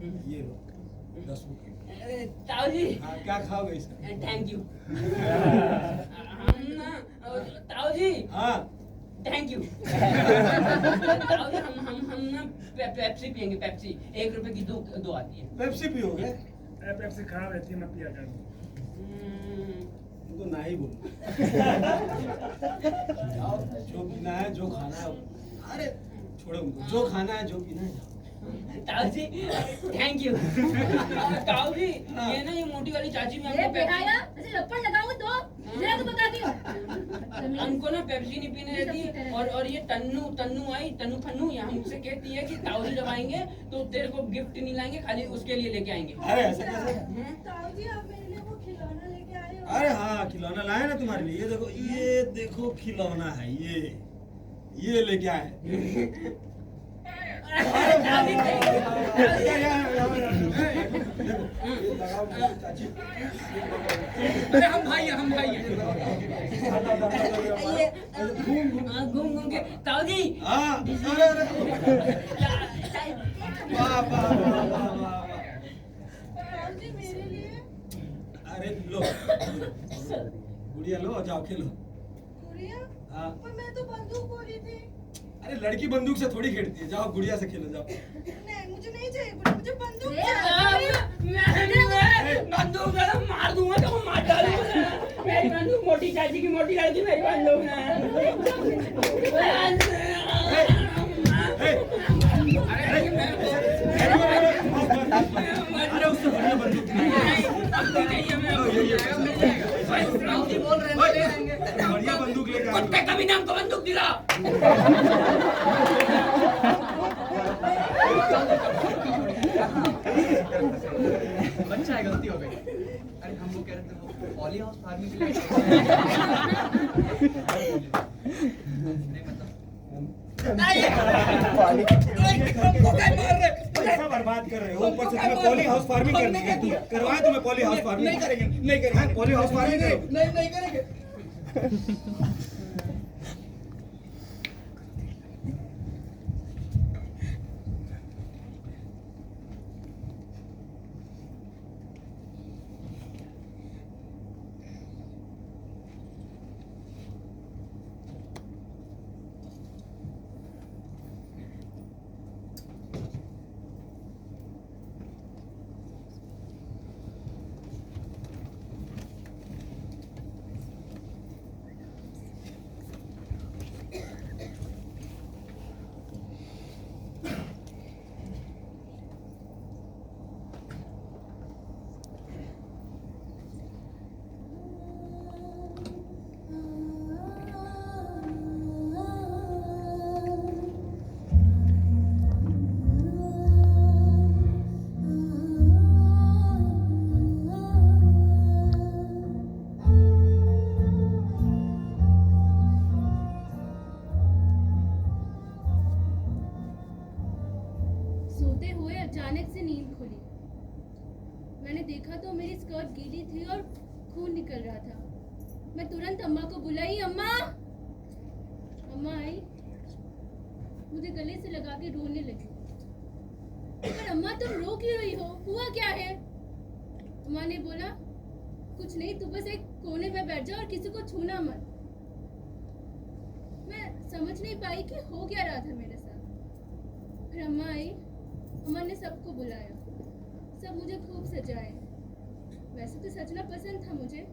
ये लो 10 रुपये। ताऊ जी हाँ, क्या खाओगे इसका? Thank you. हम ना ताऊ जी हाँ थैंक यू। ताऊ जी हम ना पेप्सी पियेंगे, पेप्सी 1 रुपए की दो आती है। पेप्सी पियोगे? पेप्सी खराब रहती है, मत पिया कर। तुमको ना ही बोलो। जाओ, जो पीना है जो खाना है, अरे छोड़ो उनको, जो खाना है जो पीना है। ताऊ जी थैंक यू। ताऊ जी ये ना ये मोटी वाली चाची में हमको बेहाया ऐसे लपड़ लगाऊं तो जरा तो बताती हूँ। हमको ना पेप्सी नहीं पीने देती, और ये तन्नू आई तन्नू फन्नू यहाँ हमसे कहती है कि ताऊ जी जब आएंगे तो तेरे को गिफ्ट नहीं लाएंगे, खाली उसके लिए लेके आएंगे। अरे ऐसा कैसे? ताऊ जी आप मेरे लिए वो खिलौना लेके आए हो? अरे हाँ, खिलौना लाए ना तुम्हारे लिए। ये देखो खिलौना है, ये लेके आए। अरे हम भाई हैं। घूम के ताऊ जी। हाँ, ताऊ जी मेरे लिए? अरे लो गुड़िया लो और जाओ खेलो। गुड़िया? हाँ। पर मैं तो बंदूक बोली थी। अरे लड़की बंदूक से थोड़ी खेलती है, जाओ गुड़िया से खेलो जाओ। नहीं मुझे नहीं चाहिए गुड़िया, मुझे बंदूक मैं बंदूक मार दूंगा तो मार डालूंगा। मेरी बंदूक मोटी चाची की मोटी लड़की मेरी बंदूक अरे उससे बढ़िया बंदूक बढ़िया बंदूक लेकर कुत्ते कभी ना हमको बंदूक दिला। बच्चा है, गलती हो गई। अरे हम लोग कह रहे थे वो पॉली हाउस फार्मिंग के लिए नहीं मतलब पैसा बर्बाद कर रहे हो, ऊपर से तुम्हें पॉली हाउस फार्मिंग करनी है। करवाए तुम्हें पॉली हाउस फार्मिंग? नहीं करेंगे पॉली हाउस फार्मिंग नहीं करेंगे। सोते हुए अचानक से नींद खुली। मैंने देखा तो मेरी स्कर्ट गीली थी और खून निकल रहा था। मैं तुरंत अम्मा को बुलाई। अम्मा! अम्मा आई, मुझे गले से लगा के रोने लगी। पर अम्मा तुम रो क्यों रही हो? हुआ क्या है? अम्मा ने बोला कुछ नहीं, तू बस एक कोने में बैठ जा और किसी को छूना मत। मैं समझ नहीं पाई कि हो क्या रहा था मेरे साथ। फिर अम्मा आई, अम्मा ने सबको बुलाया, सब मुझे खूब सजाए। वैसे तो सजना पसंद था मुझे,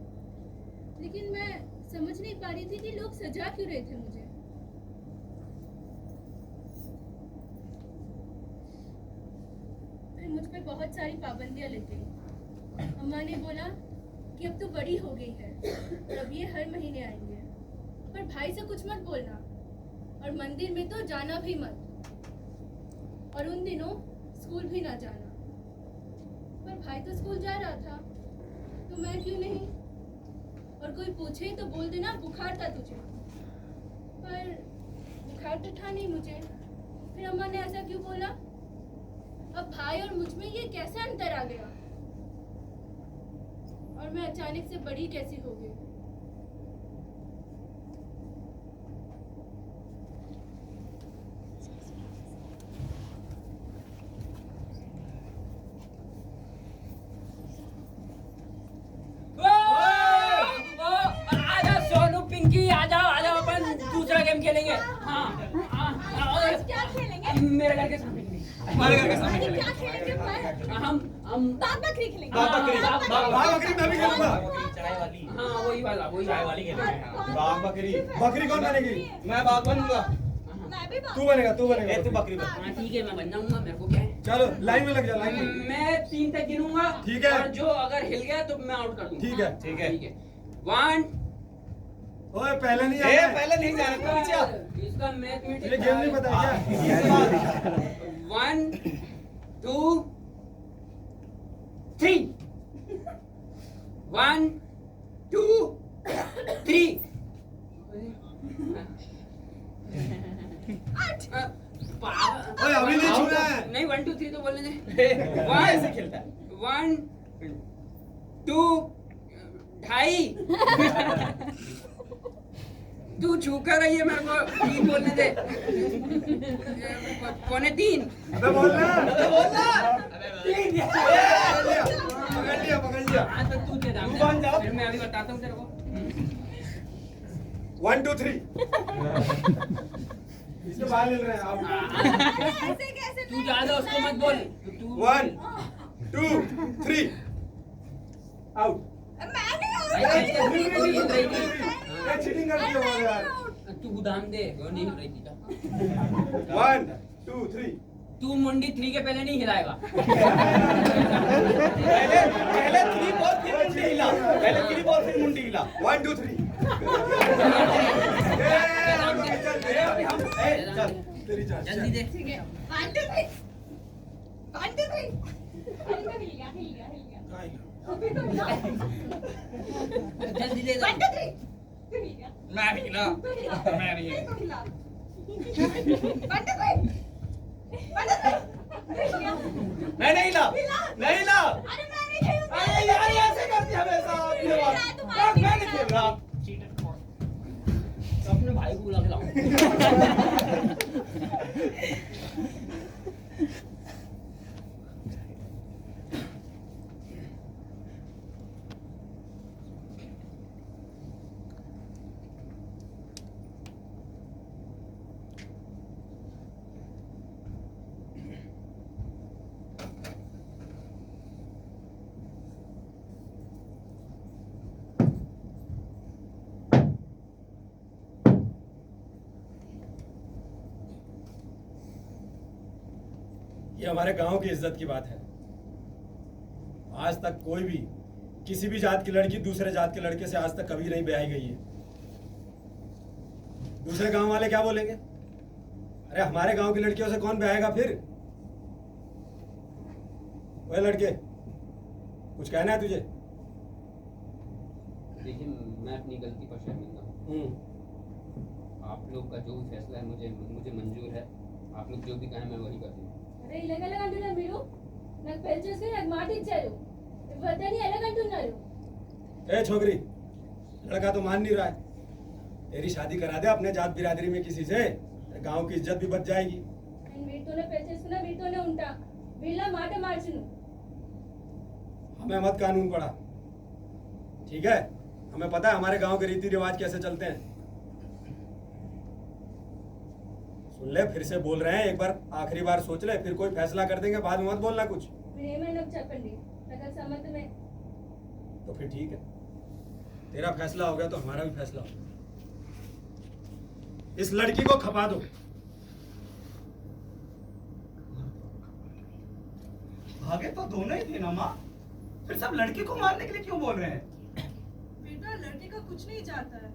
लेकिन मैं समझ नहीं पा रही थी कि लोग सजा क्यों रहे थे मुझे। फिर मुझ पे बहुत सारी पाबंदियां लग गई। अम्मा ने बोला कि अब तो बड़ी हो गई है और अब ये हर महीने आएंगे, पर भाई से कुछ मत बोलना और मंदिर में तो जाना भी मत, और उन दिनों स्कूल भी ना जाना। पर भाई तो स्कूल जा रहा था तो मैं क्यों नहीं? और कोई पूछे तो बोल देना बुखार था तुझे, पर बुखार तो था नहीं मुझे। फिर अम्मा ने ऐसा क्यों बोला? अब भाई और मुझ में ये कैसे अंतर आ गया? और मैं अचानक से बड़ी कैसी हो गई? मेरे घर के सामने नहीं। हमारे घर के सामने अरे क्या खेलेंगे। खेलेंगे मैं? हम बाग बकरी खेलेंगे। बाग बकरी। हाँ, बाघ बकरी मैं भी खेलूंगा। चाय वाली। हाँ वही वाला चाय वाली खेलेंगे। बाघ बकरी बकरी कौन बनेगी? मैं बाघ बनूंगा। मैं भी बाग। तू बनेगा तू ए, तू बनेगा। बकरी बन। हाँ ठीक है मैं बन जाऊंगा, मेरे को क्या है। चलो लाइन में लग जा लाइन में। मैं 3 तक गिनूंगा। ठीक है। और जो अगर हिल गया तो मैं आउट कर दूंगा। ठीक है। ठीक है। 1 ओए पहले नहीं ए, आया। पहले नहीं जाना तू पीछे आ। इसका मैथमेटिक्स तुझे गेम नहीं पता है क्या? 1 2 3 1 2 3 ओए, अभी नहीं छूना है। नहीं 1 2 3 तो बोलने दे। ऐसे खेलता है। 1 2 2.5 तू छूकर रही है, मेरे को 3 बोलने दे। 2.25 अबे बोलना। पकड़ लिया पकड़ लिया। हाँ तो तू दे दाम। तू बन जा। फिर मैं अभी बताता हूँ तेरे को। 1 2 3 इसके बाहर मिल रहे हैं आप। ऐसे कैसे? तू ज्यादा उसको मत बोल। तू 1 2 3 आउट। मैं नहीं हूँ। ये चीटिंग कर दिया वो यार। तू दाम दे, वो नहीं हिल रही थी क्या? 1 2 3 तू मुंडी 3 के पहले नहीं हिलाएगा। पहले 3 बॉल फिर मुंडी हिला। पहले 3 बॉल फिर मुंडी हिला। 1 2 3 चल। तेरी चाल जल्दी दे। ठीक है। 1 2 3 1 2 3 हिल गया हिल गया हिल गया। अभी तो हिला। जल्दी दे 1 2 3 तू हिल गया। मैं नहीं हिला। तू हिला। मैं नहीं हिला। तू हिला। 1 2 3 1 2 3 हिल गया। मैं नहीं हिला। नहीं हिला। अरे मैं नहीं खेलूंगा। अरे यार ऐसे करती है हमेशा। ये बात। मैं नहीं खेल रहा। अपने भाई को बुला के लाओ। ये हमारे गांव की इज्जत की बात है। आज तक कोई भी किसी भी जात की लड़की दूसरे जात के लड़के से आज तक कभी नहीं ब्याही गई है। दूसरे गांव वाले क्या बोलेंगे? अरे हमारे गांव की लड़कियों से कौन ब्याहेगा फिर? ओए लड़के, कुछ कहना है तुझे? देखिए मैं अपनी गलती पर शर्मिंदा हूँ। आप लोग का जो भी फैसला है मुझे मंजूर है। आप लोग जो भी कहें मैं वही कर दूँगा। అరే ఇలాగెలా అంటున్నారు మీరు? నాకు పెళ్లి చేసుకుని నాకు మాట ఇచ్చారు, వద్దని ఎలాగంటున్నారు? ए छोकरी, लड़का तो मान नहीं रहा है। तेरी शादी करा दे अपने जात बिरादरी में किसी से, गांव की इज्जत भी बच जाएगी। నేను వీటితోనే పెళ్లి చేసుకున్నా, వీటితోనే ఉంటా, వీళ్ళ మాట మార్చును. हमें मत कानून पड़ा, ठीक है? हमें पता है हमारे गांव के रीति रिवाज कैसे चलते हैं। सुन ले, फिर से बोल रहे हैं, एक बार आखिरी बार सोच ले, फिर कोई फैसला कर देंगे, बाद में मत बोलना कुछ। మీరు ఏమైనా చెప్పండి, నాకు అది సమ్మతమే. तो फिर ठीक है, तेरा फैसला हो गया तो हमारा भी फैसला हो गया। इस लड़की को खपा दो। भागे तो दोनों ही थे ना माँ। फिर सब लड़की को मारने के लिए क्यों बोल रहे हैं? बेटा लड़के का कुछ नहीं चाहता है।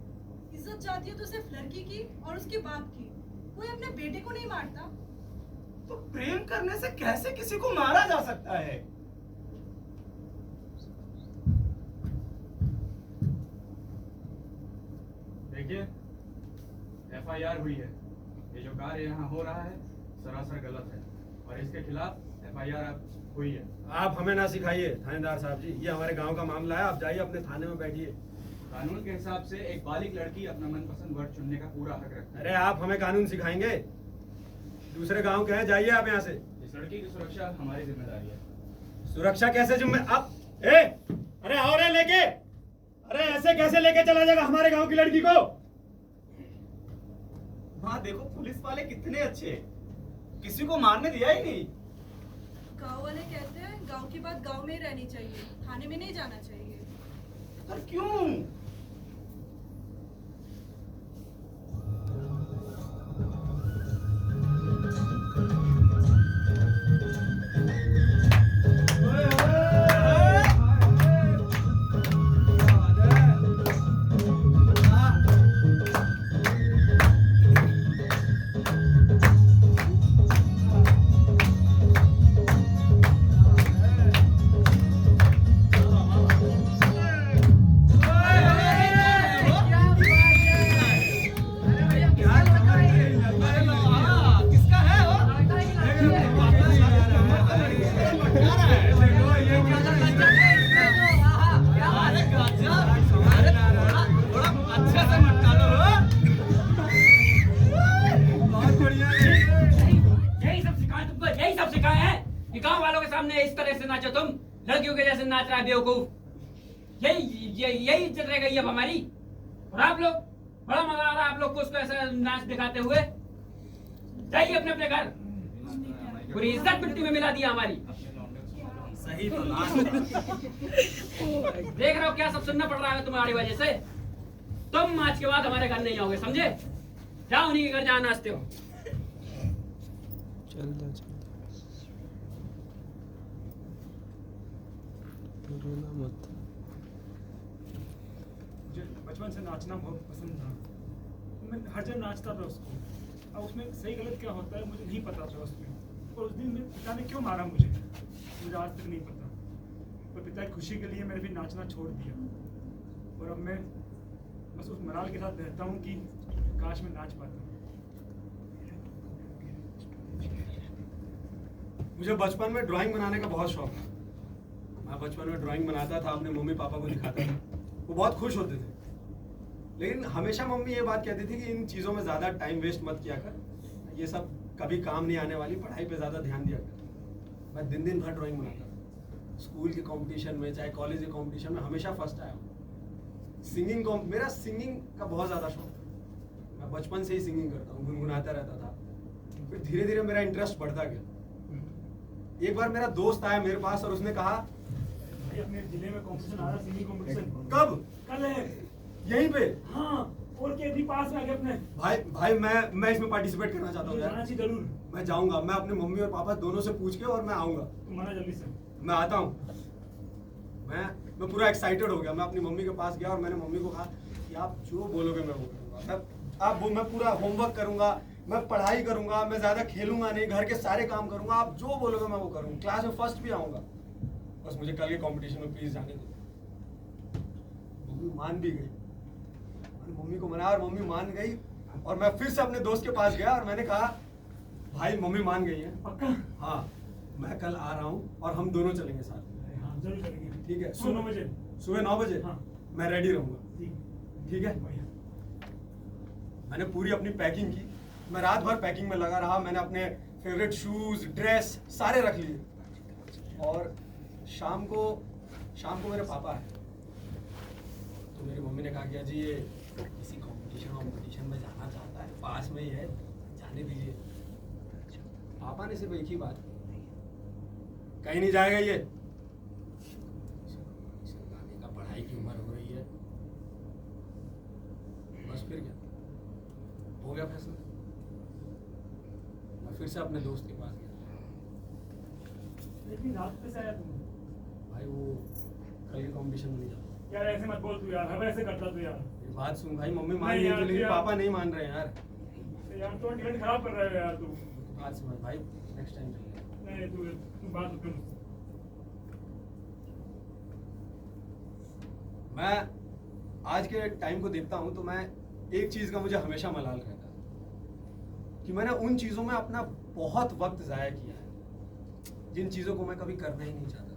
इज्जत चाहती है तो सिर्फ लड़की की और उसके बाप की। कोई अपने बेटे को नहीं मारता। तो प्रेम करने से कैसे किसी को मारा जा सकता है? देखिए, FIR हुई है। ये जो कार्य यहाँ हो रहा है सरासर गलत है और इसके खिलाफ FIR अब हुई है। आप हमें ना सिखाइए थानेदार साहब जी, ये हमारे गांव का मामला है। आप जाइए अपने थाने में बैठिए। कानून के हिसाब से एक बालिग लड़की अपना मनपसंद वर्ग चुनने का पूरा हक रखती है। अरे आप हमें कानून सिखाएंगे? दूसरे गांव के हैं, जाइए आप यहाँ से। इस लड़की की सुरक्षा हमारी जिम्मेदारी है। सुरक्षा कैसे जिम्मे आप अरे आओ रे लेके, अरे ऐसे कैसे लेके चला जाएगा हमारे गांव की लड़की को? माँ देखो पुलिस वाले कितने अच्छे हैं। किसी को मारने दिया ही नहीं। गांव वाले कहते हैं गांव की बात गांव में ही रहनी चाहिए, थाने में नहीं जाना चाहिए। पर क्यों? यही सब सिखाया है कि गांव वालों के सामने इस तरह से नाचो तुम, लड़कियों के जैसे नाच रहा है बेवकूफ। यही इज्जत रह गई अब हमारी। और आप लोग, बड़ा मजा आ रहा है आप लोग को उसको ऐसा नाच दिखाते हुए। जाइए अपने अपने घर, पूरी इज्जत मिट्टी में मिला दिया हमारी। सही तो नाच। देख रहे हो क्या सब सुनना पड़ रहा है तुम्हारी वजह से। तुम आज के बाद हमारे घर नहीं आओगे, समझे? जाओ उन्हीं के घर जहाँ नाचते हो। चल जा रोना मत। मुझे बचपन से नाचना बहुत पसंद था, मैं हर जगह नाचता था उसको। अब उसमें सही गलत क्या होता है मुझे नहीं पता था उसमें। और उस दिन मेरे पिता ने क्यों मारा मुझे आज तक नहीं पता। पर पिता की खुशी के लिए मैंने भी नाचना छोड़ दिया। और अब मैं बस उस मलाल के साथ रहता हूँ कि काश मैं नाच पाता। मुझे बचपन में ड्राइंग बनाने का बहुत शौक था। मैं बचपन में ड्राइंग बनाता था, अपने मम्मी पापा को दिखाता था, वो बहुत खुश होते थे। लेकिन हमेशा मम्मी ये बात कहती थी कि इन चीज़ों में ज़्यादा टाइम वेस्ट मत किया कर, ये सब कभी काम नहीं आने वाली, पढ़ाई पे ज़्यादा ध्यान दिया कर। मैं दिन दिन भर ड्राइंग बनाता था। स्कूल के कंपटीशन में, चाहे कॉलेज के कंपटीशन में हमेशा फर्स्ट आया हूँ। मेरा सिंगिंग का बहुत ज़्यादा शौक था। मैं बचपन से ही सिंगिंग करता हूँ, गुनगुनाता रहता था। फिर धीरे धीरे मेरा इंटरेस्ट बढ़ता गया। एक बार मेरा दोस्त आया मेरे पास और उसने कहा, भाई अपने जिले में कंपटीशन आ रहा है, सिंगिंग कंपटीशन। कब? कल है। यहीं पे? हाँ, और के भी पास में आके अपने। भाई मैं इसमें पार्टिसिपेट करना चाहता हूँ यार। जाना चाहिए जरूर। मैं जाऊंगा, मैं अपने मम्मी और पापा दोनों से पूछ के और मैं आऊंगा। तुम आना जल्दी से। मैं आता हूँ। मैं पूरा एक्साइटेड हो गया। मैं अपनी मम्मी के पास गया और मैंने मम्मी को कहा कि आप जो बोलोगे मैं वो करूँगा। मैं पूरा होमवर्क करूँगा, मैं पढ़ाई करूँगा, मैं ज़्यादा खेलूंगा नहीं, घर के सारे काम करूँगा, आप जो बोलोगे मैं वो करूँगा, क्लास में फर्स्ट भी आऊँगा। बस मुझे कल के कंपटीशन में प्लीज़ जाने दो। मम्मी मान भी गई। मैंने मम्मी को मनाया और मम्मी मान गई। और मैं फिर से अपने दोस्त के पास गया और मैंने कहा, भाई मम्मी मान गई है। पक्का? हाँ, मैं कल आ रहा हूँ और हम दोनों चलेंगे साथ में। हाँ जरूर चलेंगे। ठीक है? सुबह 9 बजे। सुबह 9 बजे? हाँ। मैं रेडी रहूँगा। ठीक है? मैंने पूरी अपनी पैकिंग की। मैं रात भर पैकिंग में लगा रहा। मैंने अपने फेवरेट शूज, ड्रेस सारे रख लिए। और शाम को मेरे पापा आए। तो मेरी मम्मी ने कहा कि अजी ये किसी कंपटीशन में जाना चाहता है, पास में ही है, जाने दीजिए। पापा ने सिर्फ एक ही बात की, कहीं नहीं जाएगा ये, जाने का पढ़ाई की उम्र हो रही है। बस फिर क्या, हो गया फैसला। मैं फिर से अपने दोस्त के पास गया। लेकिन रात पे से आया तुम? भाई वो कल के कंपटीशन में नहीं जाता। यार ऐसे मत बोल तू यार, हर ऐसे करता तू यार। मेरी बात सुन भाई, मम्मी मान नहीं रही यार, है लेकिन यार। पापा नहीं मान रहे हैं यार। यार तो टिकट खराब कर रहा है यार तू। बात समझ भाई, नेक्स्ट टाइम चलेंगे। नहीं तू बात कर। मैं आज के टाइम को देखता हूँ तो मैं एक चीज का मुझे हमेशा मलाल रहता है कि मैंने उन चीजों में अपना बहुत वक्त जाया किया है जिन चीजों को मैं कभी करना ही नहीं चाहता।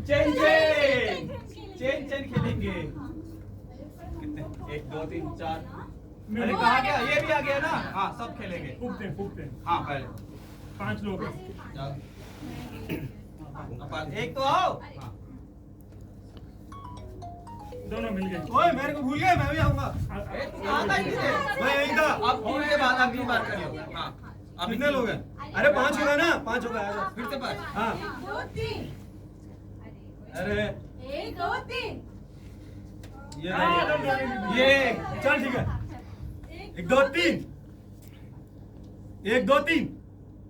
चेन खेलेंगे। कितने? 1 2 3 4। अरे कहा क्या, ये भी आ गया ना। हाँ सब खेलेंगे। फूकते। हाँ पहले 5 लोग हैं। एक तो आओ। हाँ दोनों मिल गए। ओए मेरे को भूल गए, मैं भी आऊंगा। ए, तू कहाँ था इतनी देर? मैं यहीं था। अब अगली बार करियो। हाँ अब कितने लोग हैं? अरे 5 हो गए ना, 5 हो गए, आ जाओ। फिर से पर हाँ 2 3 अरे 1 2 3 ये चल ठीक है। 1 2 3 1 2 3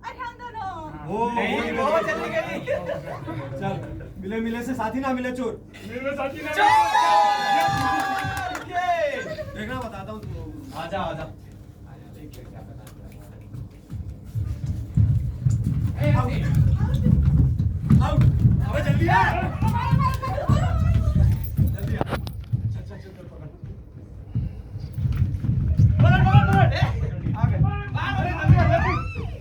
अरे हम दोनों ओ नहीं वो चली गई। चल मिले मिले से साथी ना मिले चोर। मेरे साथी ने देखना बताता हूँ तुमको। आजा आजा आउट। अबे जल्दी आ, जल्दी आ। चल चल चल पकड़। आ गए। अरे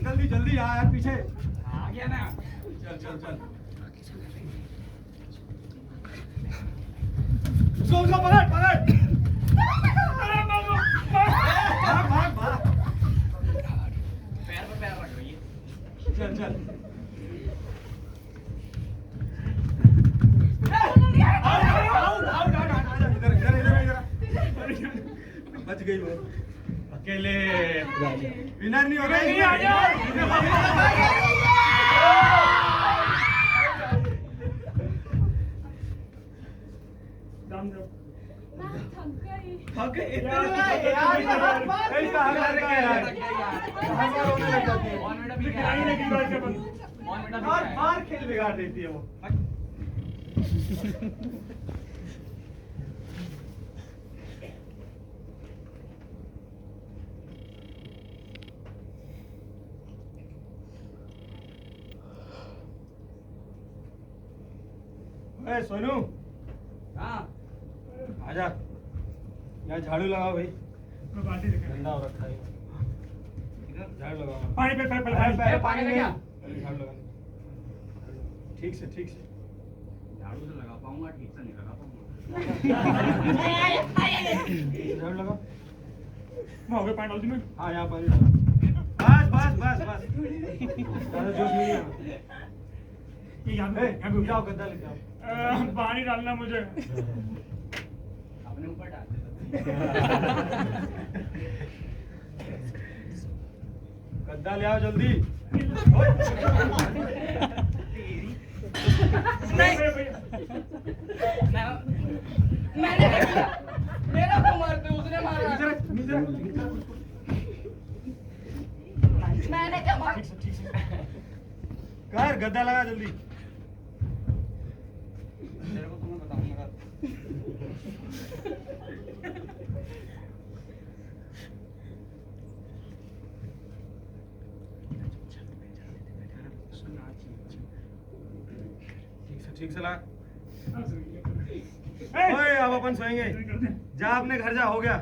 जल्दी जल्दी आ यार, पीछे आ गया ना। चल चल चल। उसको पकड़ पकड़। भाग भाग भाग। पैर पे पैर रख रही है। चल चल। इधर इधर इधर इधर। बच गई वो। अकेले विनर नहीं हो गए। दाम दो। थक गए यार, ऐसा हार का यार। हमारा होने लग जाती है। पिटाई लगी बात के बंद। बार खेल बिगाड़ देती है वो। ए सोनू हाँ आजा, यहाँ झाड़ू लगाओ भाई, मैं बाल्टी दिखा। गंदा हो रखा है। झाड़ू लगाओ। पानी पे पैर पहले पहले पानी में क्या? पहले झाड़ू लगाओ। ठीक से ठीक से। झाड़ू से लगा पाऊंगा, ठीक से नहीं लगा पाऊंगा। झाड़ू लगाओ। मैं हो गया पानी डाल दी मैं। हाँ यहाँ पानी डालो। बस बस बस बस। ज़्यादा जोश नहीं है। ये यहाँ ए, पे यहाँ जाओ गद्दा लेके आओ। पे पानी डालना मुझे। अपने ऊपर डाल दे। गद्दा ले आओ जल्दी। मैंने नहीं किया। मेरा को मारते, उसने मारा। नीचे रख, नीचे रख। मैंने क्या मारा? ठीक से ठीक से। कर गद्दा लगा जल्दी। तेरे को तो मैं बताऊंगा। ठीक से लगा। ए, ओए अब अपन सोएंगे। जा अपने घर जा, हो गया।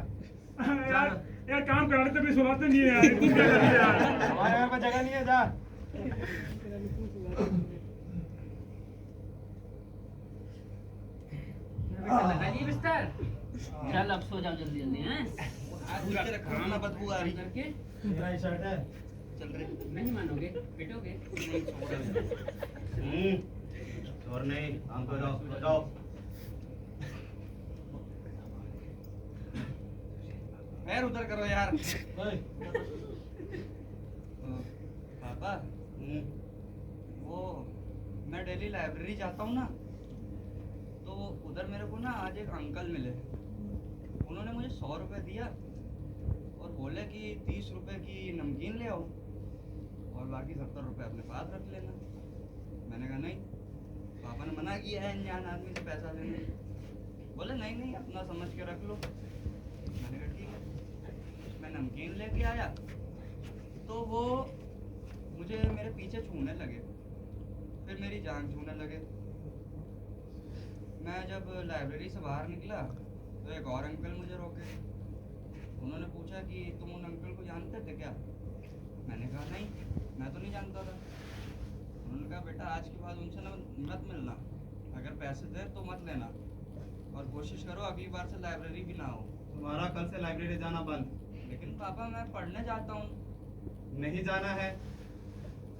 यार यार काम कराते भी सुनाते नहीं है यार। तुम क्या करते हो यार? हमारे घर पे जगह नहीं है, जा। लगा ली बिस्तर। चल अब सो जाओ जल्दी जल्दी हैं। नीचे रख, खाना बदबू आ रही है। करके तेरा ही शर्ट है। चल रही नहीं मानोगे, पिटोगे। और नहीं काम को जाओ जाओ। पैर उधर करो यार। ओए, पापा वो मैं डेली लाइब्रेरी जाता हूँ ना, तो उधर मेरे को ना आज एक अंकल मिले। उन्होंने मुझे 100 रुपये दिया और बोले कि 30 रुपए की नमकीन ले आओ और बाकी 70 रुपये अपने पास रख लेना। मैंने कहा नहीं, पापा ने मना किया है अनजान आदमी से पैसा लेने। बोले नहीं नहीं अपना समझ के रख लो। मैंने कहा ठीक है। मैं नमकीन लेके आया तो वो मुझे मेरे पीछे छूने लगे, फिर मेरी जान छूने लगे। मैं जब लाइब्रेरी से बाहर निकला तो एक और अंकल मुझे रोके। उन्होंने पूछा कि तुम उन अंकल को जानते थे क्या? मैंने कहा नहीं, मैं तो नहीं जानता था। उन्होंने कहा बेटा आज के बाद उनसे मत मिलना, अगर पैसे दे तो मत लेना और कोशिश करो अगली बार से लाइब्रेरी भी ना हो। तुम्हारा कल से लाइब्रेरी जाना बंद। लेकिन पापा मैं पढ़ने जाता हूँ। नहीं जाना है,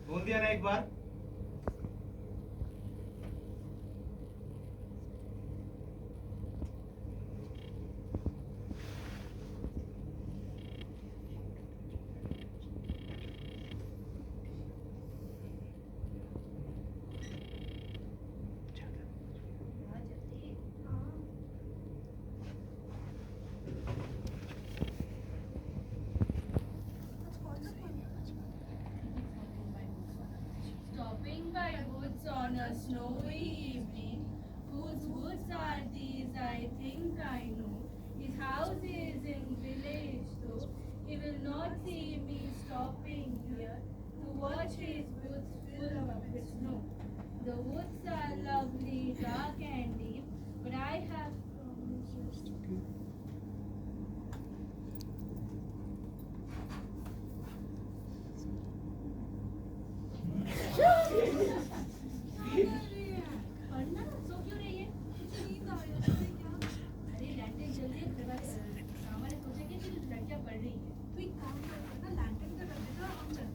बोल दिया ना एक बार। The woods are lovely, dark and deep, but I have promised you. पढ़ना सो क्यों रही है? नींद आ रही है, पता नहीं क्या। अरे लैंटर्न जल्दी करवा सामा ने सोचा कि लड़कियां पढ़ रही है। तू एक काम कर ना, लैंटर्न का रख देना, हम चलते हैं।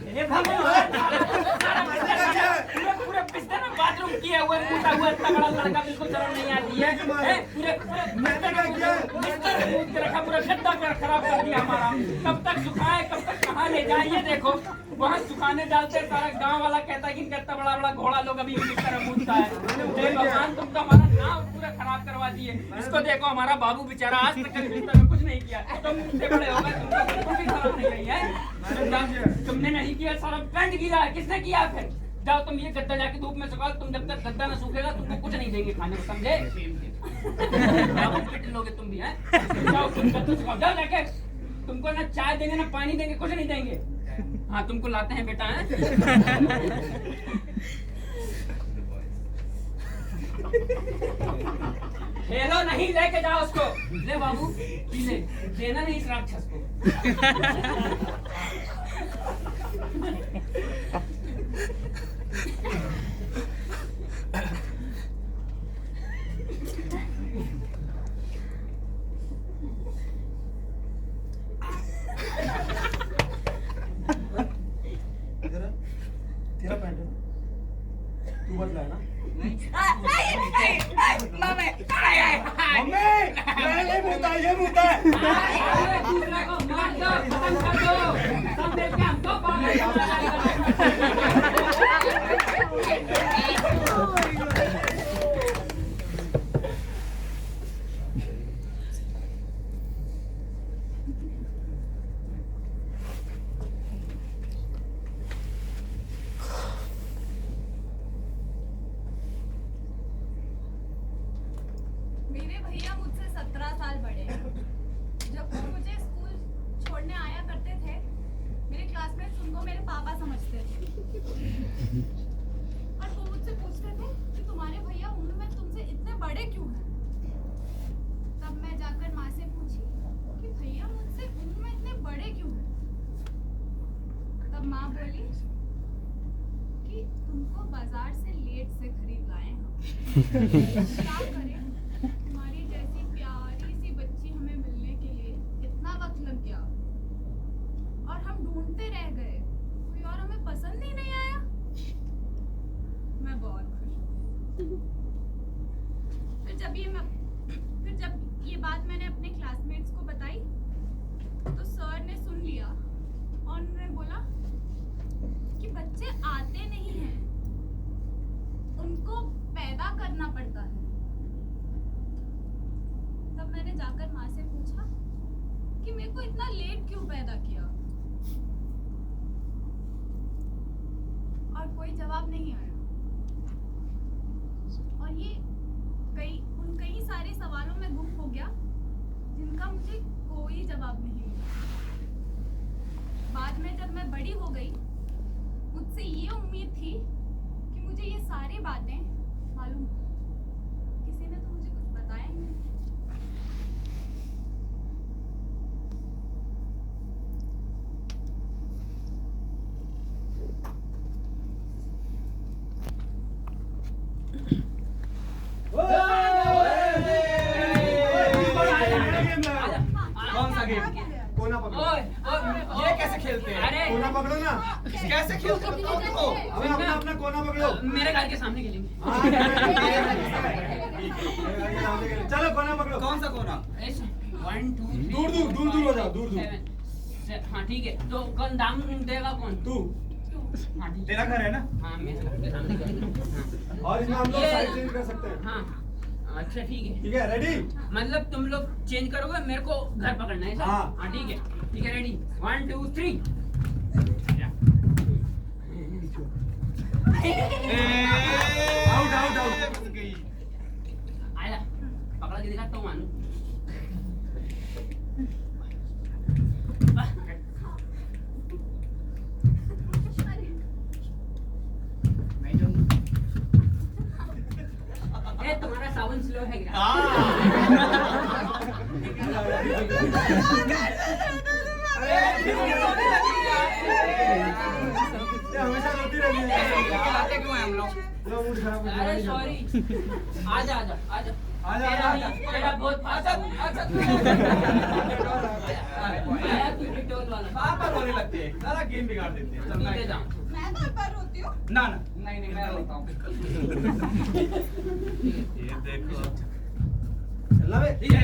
हे भगवान पूरे बिस्तर में बाथरूम किया हुआ टूटा हुआ इतना बड़ा लड़का बिल्कुल शर्म नहीं आती है पूरे बिस्तर कूद के रखा पूरा गद्दा कर खराब कर दिया हमारा कब तक सुखाए कब तक कहाँ ले जाए ये देखो वहाँ सुखाने डालते सारा गांव वाला कहता है कि इनका इतना बड़ा बड़ा घोड़ा लोग अभी बिस्तर में कूदता है हे भगवान तुम तो हमारा गाँव पूरा खराब करवा दिए इसको देखो हमारा बाबू बेचारा आज तक कभी बिस्तर में कुछ नहीं किया तुम मुझसे बड़े हो गए तुमको बिल्कुल भी शर्म नहीं आई है तुमने नहीं किया सारा पेंट गीला है किसने किया फिर जाओ तुम ये गद्दा जाके धूप में सुखाओ तुम जब तक गद्दा न सूखेगा तुमको कुछ नहीं देंगे खाने को समझे पिट लोगे तुम भी हैं जाओ तुम गद्दा सुखाओ जाओ जाके तुमको ना चाय देंगे ना पानी देंगे कुछ नहीं देंगे हाँ तुमको लाते हैं बेटा है खेलो नहीं लेके जाओ उसको ले बाबू पी ले देना नहीं इस राक्षस को तेरा पैंट है ना? तू बदला है ना? मम्मी ये मुद्दा है दूसरे को मार दो खत्म कर दो सब देख के हमको मेरे भैया मुझसे 17 साल बड़े हैं। जब वो मुझे स्कूल छोड़ने आया करते थे, मेरे क्लासमेट्स उनको मेरे पापा समझते थे। और वो मुझसे पूछते थे कि तुम्हारे भैया उम्र में तुमसे इतने बड़े क्यों हैं? तब मैं जाकर माँ से पूछी कि भैया मुझसे उम्र में इतने बड़े क्यों हैं? तब माँ बोली कि तुमको बाजार से लेट से खरीद लाए हम। क्या करें? तुम्हारी जैसी प्यारी सी बच्ची हमें मिलने के लिए इतना वक्त लग गया और हम ढूंढते रह गए, कोई और हमें पसंद ही नहीं आया। मैं बहुत खुश हूँ। फिर जब ये बात मैंने अपने क्लासमेट्स को बताई तो सर ने सुन लिया और उन्होंने बोला कि बच्चे आते नहीं हैं, उनको पैदा करना पड़ता है। तब मैंने जाकर माँ से पूछा कि मेरे को इतना लेट क्यों पैदा किया, और कोई जवाब नहीं आया। और ये कई सारे सवालों में गुम हो गया जिनका मुझे कोई जवाब नहीं मिला। बाद में जब मैं बड़ी हो गई, मुझसे ये उम्मीद थी कि मुझे ये सारी बातें मालूम हो। किसी ने तो मुझे कुछ बताया ही नहीं। कौन सा गेम? कोना पकड़ो। ये कैसे खेलते हैं? अरे कोना पकड़ो ना। कैसे खेलते हो? बताओ तो। अबे अपना अपना कोना पकड़ो। मेरे घर के सामने खेलेंगे। हाँ, चलो कोना पकड़ो। कौन सा कोना? 1 2 3 दूर दूर दूर दूर हो जाओ, दूर दूर। 7 हाँ ठीक है। तो कौन दाम देगा कौन? तू। हाँ ठीक है। तेरा घर है ना? हाँ मेरे घर के सामने खेलेंगे। हाँ। और इसमें हम लोग ये- साइड चेंज कर सकते हैं। हाँ अच्छा ठीक है। ठीक है, रेडी? मतलब तुम लोग चेंज करोगे, मेरे को घर पकड़ना है सर? हाँ। हाँ ठीक है रेडी 1 2 3। Out out out. आया पकड़ा के दिखाता हूँ मानू। ए तुम्हारा सावन स्लो है क्या? ये हमेशा रोती रहती है। खिलाते क्यों हैं हम लोग? पूरा मूड खराब हो अरे गया। सॉरी। आजा आजा आजा आजा, तेरा आजा। ही- तेरा बहुत अच्छा अच्छा तू आया तू पिटोल वाला। पापा रोने लगते हैं, सारा गेम बिगाड़ देते हैं। तू दे जाऊं। मैं तो पर होती हूँ। ना ना नहीं मैं रोता हूँ। ये देखो चलना बे। ठीक है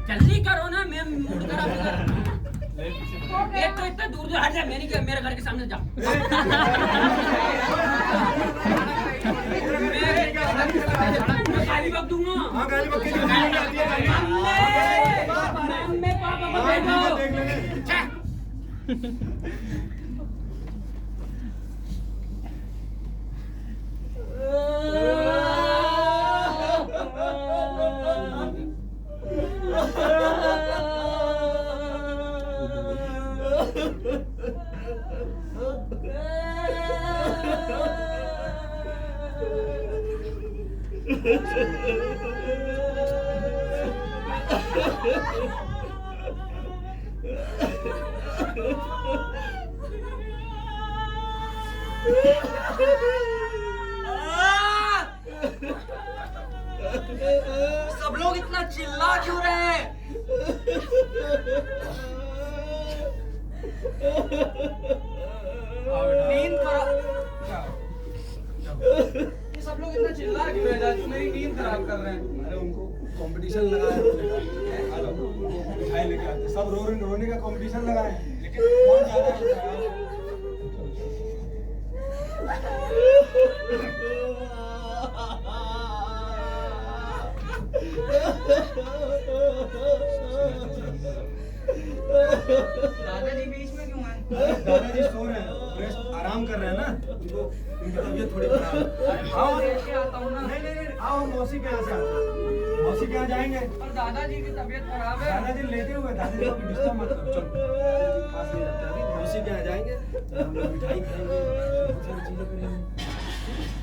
जल्दी करो ना, मैं मूड खराब कर रहा हूँ। एक तो इतना दूर दूर हट जा, मेरे घर के सामने जा। मैं गाली बक दूंगा। हाँ, गाली बक के जो गाली आती है, गाली। मम्मी पापा को हाँ, ठीक है, भेजो। देख लेंगे। सब लोग इतना चिल्ला क्यों रहे हैं? नींद खराब। ये सब लोग इतना चिल्ला क्यों रहे हैं? तू मेरी नींद खराब कर रहे हैं। अरे उनको कंपटीशन लगाया है। मिठाई लेके आते, सब रोने का कंपटीशन लगाए हैं, लेकिन कौन ज्यादा होता है? दादाजी बीच में क्यों आए? दादाजी सो रहे हैं, रेस्ट आराम कर रहे हैं ना, उनको उनकी तबीयत थोड़ी खराब है। आओ देख के आता हूँ ना। नहीं नहीं नहीं, आओ हम मौसी के यहाँ से आते हैं। मौसी के यहाँ जाएंगे। पर दादाजी की तबीयत खराब है। दादाजी लेटे हुए, दादाजी को अभी डिस्टर्ब मत करो, चलो पास ले जाते हैं अभी। मौसी के यहाँ जाएंगे, हम लोग मिठाई खाएंगे, बहुत सारी चीजें करेंगे।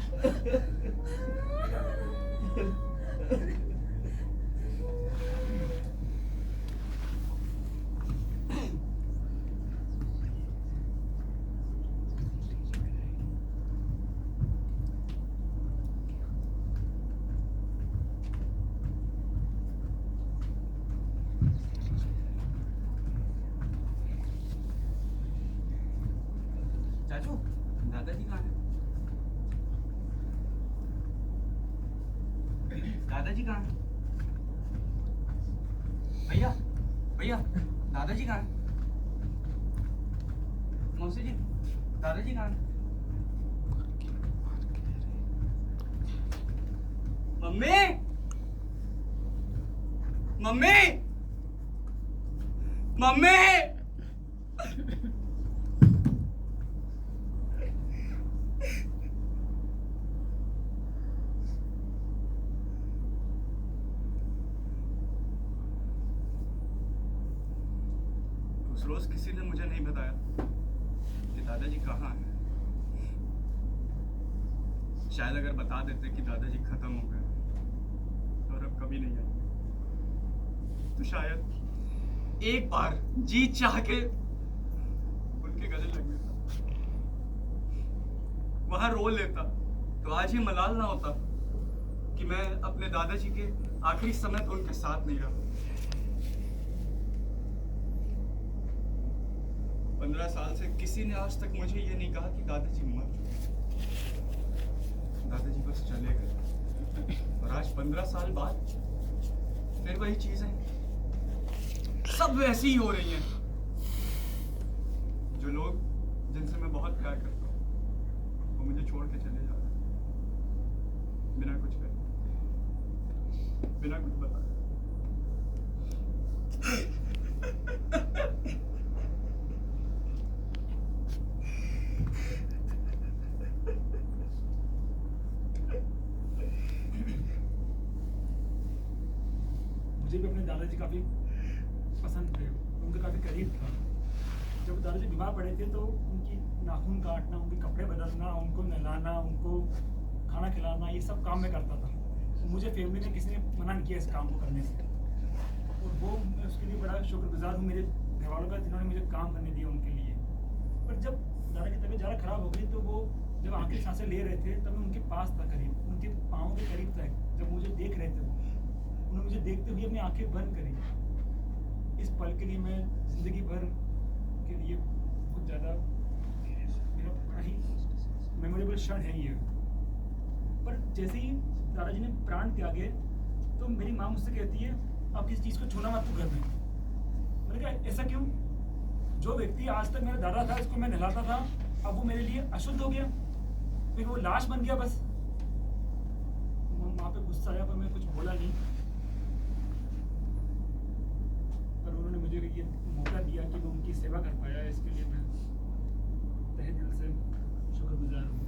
राजू, दादाजी कहाँ हैं? दादाजी कहाँ हैं? भैया, भैया, दादाजी कहाँ हैं? मौसी जी, दादाजी कहाँ हैं? Mummy, mummy, mummy. उस रोज किसी ने मुझे नहीं बताया कि दादाजी कहाँ हैं। शायद अगर बता देते कि दादाजी खत्म हो गए और अब कभी नहीं आएंगे, तो शायद एक बार जी चाह के उनके गले लग लेता, वहां रो लेता, तो आज ये मलाल ना होता कि मैं अपने दादाजी के आखिरी समय तो उनके साथ नहीं रहा। 15 साल से किसी ने आज तक मुझे ये नहीं कहा कि दादाजी मर चुके, दादाजी बस चले गए। और आज 15 साल बाद फिर वही चीजें सब वैसी ही हो रही हैं। जो लोग जिनसे मैं बहुत प्यार करता हूँ वो मुझे छोड़ के चले जा रहे हैं, बिना कुछ कहे, बिना कुछ बताए। मुझे भी अपने दादाजी काफ़ी पसंद थे, उनके काफ़ी करीब था। जब दादाजी बीमार पड़े थे तो उनकी नाखून काटना, उनके कपड़े बदलना, उनको नहलाना, उनको खाना खिलाना, ये सब काम मैं करता था। तो मुझे फैमिली में किसी ने मना नहीं किया इस काम को करने से, और वो मैं उसके लिए बड़ा शुक्रगुजार हूँ मेरे घर वालों का, जिन्होंने मुझे काम करने दिया उनके लिए। पर जब दादा की तबीयत ज़्यादा ख़राब हो गई तो वो जब आखिरी सांसें ले रहे थे तब मैं उनके पास था, करीब उनके पाँव के करीब था। जब मुझे देख रहे थे उन्होंने मुझे देखते हुए अपनी आंखें बंद करी। इस पल के लिए मैं जिंदगी भर के लिए बहुत ज़्यादा मेरा बड़ा ही मेमोरेबल क्षण है ये। पर जैसे ही दादाजी ने प्राण त्यागे तो मेरी माँ मुझसे कहती है अब किसी चीज़ को छूना मत तू घर में। मैंने कहा ऐसा क्यों? जो व्यक्ति आज तक मेरा दादा था, इसको मैं नहलाता था, अब वो मेरे लिए अशुद्ध हो गया, फिर वो लाश बन गया बस। माँ पे गुस्सा आया पर मैं कुछ बोला नहीं। पर उन्होंने मुझे ये मौका दिया कि मैं उनकी सेवा कर पाया, इसके लिए मैं तहे दिल से शुक्रगुजार हूँ।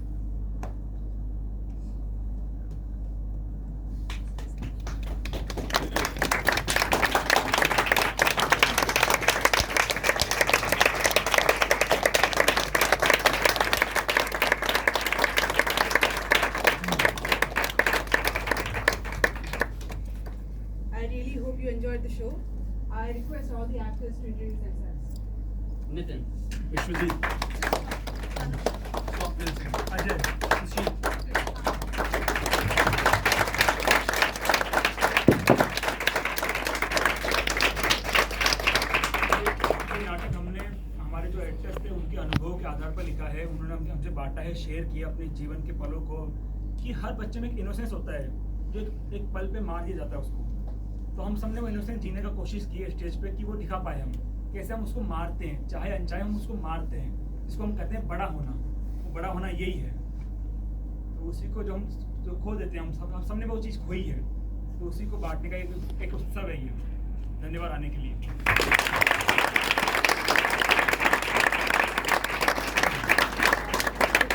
I really hope you enjoyed the show. I request all the actors to introduce themselves. Nitin, Vishwajeet, Ajay, सुशील। ये नाटक हमने हमारे जो एक्टर्स थे उनके अनुभव के आधार पर लिखा है। उन्होंने हमसे बांटा है, शेयर किया अपने जीवन के पलों को, कि हर बच्चे में एक इनोसेंस होता है जो एक पल पे मार दिया जाता है उसको। तो हम सबने वो इनोसेंस जीने का कोशिश की है स्टेज पे, कि वो दिखा पाए हम कैसे हम उसको मारते हैं, चाहे अनचाहे हम उसको मारते हैं, जिसको हम कहते हैं बड़ा होना। वो बड़ा होना यही है। तो उसी को जो हम खो देते हैं, हम सबने वो चीज़ खोई है, तो उसी को बांटने का एक उत्सव है ये। धन्यवाद आने के लिए।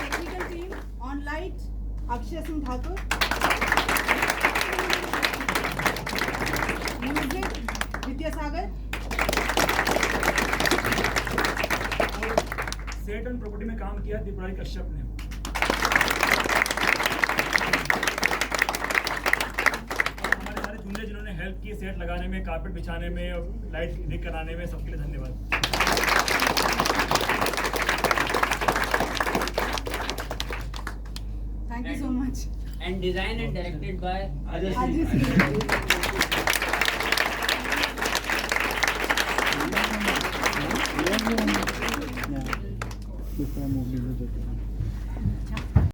Technical team on light, Akshay Singh Thakur. Music, Vidyasagar. Set and property में काम किया दीपराज कश्यप ने। और हमारे सारे जूनियर जिन्होंने हेल्प की सेट लगाने में, कारपेट बिछाने में और लाइट रिग कराने में, सबके लिए धन्यवाद। Thank you so much. and designed and directed by Ajay Singh. किस तरह मूवमेंट देते हैं